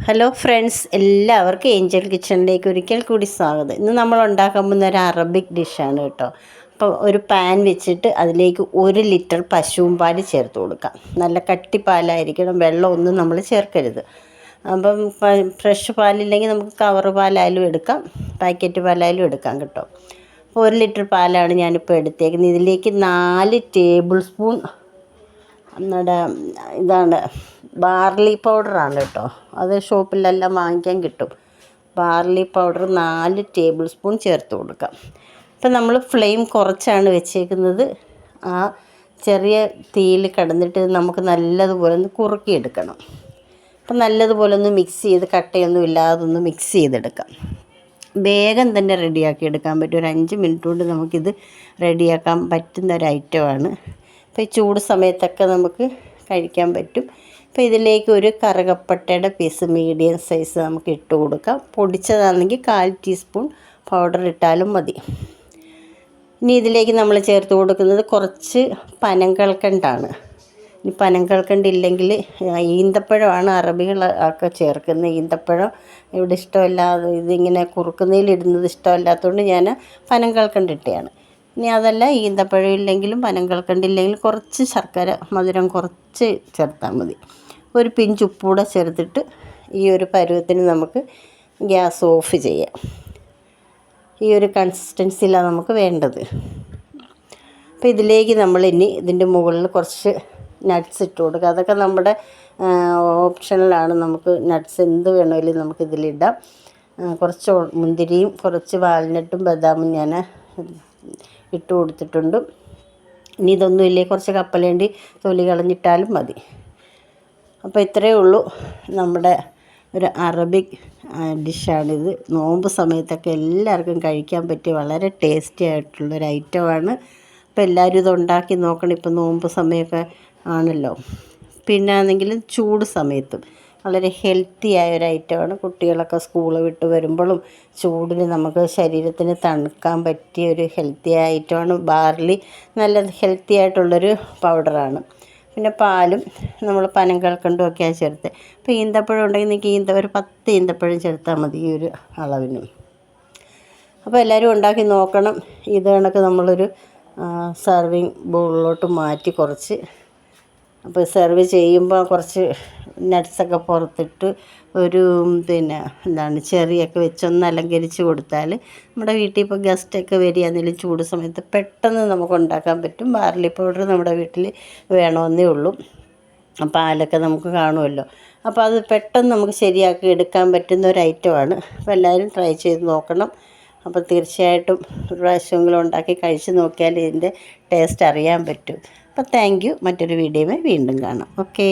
Hello friends, എല്ലാവർക്കും Angel കിച്ചണിലേക്ക് ഒരിക്കൽ കൂടി സ്വാഗതം. ഇന്ന് നമ്മൾ ഉണ്ടാക്കാൻ പോകുന്ന ഒരു അറബിക് ഡിഷാണ് കേട്ടോ. അപ്പോൾ ഒരു പാൻ വെച്ചിട്ട് അതിലേക്ക് 1 ലിറ്റർ പശുവും പാൽ ചേർത്ത് കൊടുക്കാം. നല്ല കട്ടിപ്പാലായിരിക്കണം, വെള്ളമൊന്നും നമ്മൾ ചേർക്കരുത്. അപ്പം ഫ്രഷ് പാലില്ലെങ്കിൽ നമുക്ക് കവർ പാലായാലും എടുക്കാം, പാക്കറ്റ് പാലായാലും എടുക്കാം കേട്ടോ. അപ്പോൾ 1 ലിറ്റർ പാലാണ് ഞാനിപ്പോൾ എടുത്തേക്കുന്നത്. ഇതിലേക്ക് 4 ടേബിൾ സ്പൂൺ നമ്മുടെ ഇതാണ് ബാർലി പൗഡറാണ് കേട്ടോ. അത് ഷോപ്പിലെല്ലാം വാങ്ങിക്കാൻ കിട്ടും. ബാർലി പൗഡർ 4 ടേബിൾ സ്പൂൺ ചേർത്ത് കൊടുക്കാം. ഇപ്പം നമ്മൾ ഫ്ലെയിം കുറച്ചാണ് വെച്ചേക്കുന്നത്. ആ ചെറിയ തീയിൽ കിടന്നിട്ട് നമുക്ക് നല്ലതുപോലെ ഒന്ന് കുറുക്കിയെടുക്കണം. അപ്പം നല്ലതുപോലെ ഒന്ന് മിക്സ് ചെയ്ത് കട്ടയൊന്നും ഇല്ലാതെ ഒന്ന് മിക്സ് ചെയ്തെടുക്കാം. വേഗം തന്നെ റെഡിയാക്കി എടുക്കാൻ പറ്റും. ഒരു 5 മിനിറ്റ് കൊണ്ട് നമുക്കിത് റെഡിയാക്കാൻ പറ്റുന്ന ഒരു ഐറ്റമാണ്. ഇപ്പോൾ ഈ ചൂട് സമയത്തൊക്കെ നമുക്ക് കഴിക്കാൻ പറ്റും. അപ്പോൾ ഇതിലേക്ക് ഒരു കറുകപ്പട്ടയുടെ പീസ് മീഡിയം സൈസ് നമുക്ക് ഇട്ട് കൊടുക്കാം. പൊടിച്ചതാണെങ്കിൽ 1/4 ടീസ്പൂൺ പൗഡർ ഇട്ടാലും മതി. ഇനി ഇതിലേക്ക് നമ്മൾ ചേർത്ത് കൊടുക്കുന്നത് കുറച്ച് പനങ്കൽക്കണ്ടാണ്. ഈ പനങ്കൽക്കണ്ട് ഇല്ലെങ്കിൽ ഈന്തപ്പഴമാണ് അറബികൾ ഒക്കെ ചേർക്കുന്നത്. ഈന്തപ്പഴം ഇവിടെ ഇഷ്ടമല്ലാതെ ഇതിങ്ങനെ കുറുക്കുന്നതിലിടുന്നത് ഇഷ്ടമല്ലാത്തതുകൊണ്ട് ഞാൻ പനങ്കൽക്കണ്ട് ഇട്ടതാണ്. ഇനി അതല്ല, ഈന്തപ്പഴം ഇല്ലെങ്കിലും പനങ്കൽക്കണ്ടില്ലെങ്കിലും കുറച്ച് ശർക്കര മധുരം കുറച്ച് ചേർത്താൽ മതി. ഒരു പിഞ്ച് ഉപ്പൂടെ ചേർത്തിട്ട് ഈ ഒരു പരുവത്തിന് നമുക്ക് ഗ്യാസ് ഓഫ് ചെയ്യാം. ഈ ഒരു കൺസിസ്റ്റൻസിയിലാണ് നമുക്ക് വേണ്ടത്. അപ്പോൾ ഇതിലേക്ക് നമ്മൾ ഇനി ഇതിൻ്റെ മുകളിൽ കുറച്ച് നട്ട്സ് ഇട്ട് കൊടുക്കുക. അതൊക്കെ നമ്മുടെ ഓപ്ഷണലാണ്. നമുക്ക് നട്ട്സ് എന്ത് വേണമെങ്കിലും നമുക്കിതിലിടാം. കുറച്ച് മുന്തിരിയും കുറച്ച് വാൽനട്ടും ബദാമും ഞാൻ ഇട്ട് കൊടുത്തിട്ടുണ്ട്. ഇനി ഇതൊന്നും ഇല്ലേ, കുറച്ച് കപ്പലേണ്ടി തൊലി കളഞ്ഞിട്ടാലും മതി. അപ്പോൾ ഇത്രയേ ഉള്ളൂ നമ്മുടെ ഒരു അറബിക് ഡിഷാണിത്. നോമ്പ് സമയത്തൊക്കെ എല്ലാവർക്കും കഴിക്കാൻ പറ്റിയ വളരെ ടേസ്റ്റി ആയിട്ടുള്ളൊരു ഐറ്റമാണ്. അപ്പോൾ എല്ലാവരും ഇത് ഉണ്ടാക്കി നോക്കണം. ഇപ്പോൾ നോമ്പ് സമയമൊക്കെ ആണല്ലോ. പിന്നെ ആണെങ്കിലും ചൂട് സമയത്തും വളരെ ഹെൽത്തി ആയ ഒരു ഐറ്റമാണ്. കുട്ടികളൊക്കെ സ്കൂൾ വിട്ട് വരുമ്പോഴും ചൂടിന് നമുക്ക് ശരീരത്തിന് തണുക്കാൻ പറ്റിയ ഒരു ഹെൽത്തി ആയ ഐറ്റമാണ്. ബാർലി നല്ല ഹെൽത്തി ആയിട്ടുള്ളൊരു പൗഡറാണ്. പിന്നെ പാലും നമ്മൾ പനങ്കൽക്കണ്ടും ഒക്കെയാണ് ചേർത്ത്. ഇപ്പോൾ ഈന്തപ്പഴം ഉണ്ടെങ്കിൽ നിങ്ങൾക്ക് ഒരു 10 ഈന്തപ്പഴം ചേർത്താൽ മതി ഈ ഒരു അളവിന്. അപ്പോൾ എല്ലാവരും ഉണ്ടാക്കി നോക്കണം. ഇത് കണക്ക് നമ്മളൊരു സർവിങ് ബൗളിലോട്ട് മാറ്റി കുറച്ച്, അപ്പോൾ സെർവ് ചെയ്യുമ്പോൾ കുറച്ച് നട്ട്സൊക്കെ പുറത്തിട്ട് ഒരു ചെറിയൊക്കെ വെച്ചൊന്ന് അലങ്കരിച്ച് കൊടുത്താൽ നമ്മുടെ വീട്ടിൽ ഇപ്പോൾ ഗസ്റ്റൊക്കെ വരികയാണെങ്കിലും ചൂട് സമയത്ത് പെട്ടെന്ന് നമുക്ക് ഉണ്ടാക്കാൻ പറ്റും. ബാർലി പൗഡർ നമ്മുടെ വീട്ടിൽ വേണമെന്നേ ഉള്ളൂ. പാലൊക്കെ നമുക്ക് കാണുമല്ലോ. അപ്പോൾ അത് പെട്ടെന്ന് നമുക്ക് ശരിയാക്കി എടുക്കാൻ പറ്റുന്ന ഒരു ഐറ്റമാണ്. അപ്പോൾ എല്ലാവരും ട്രൈ ചെയ്ത് നോക്കണം. അപ്പോൾ തീർച്ചയായിട്ടും ഒരു പ്രാവശ്യമെങ്കിലും ഉണ്ടാക്കി കഴിച്ച് നോക്കിയാൽ ഇതിൻ്റെ ടേസ്റ്റ് അറിയാൻ പറ്റും. അപ്പോൾ താങ്ക് യു. മറ്റൊരു വീഡിയോയിൽ വീണ്ടും കാണാം. ഓക്കേ.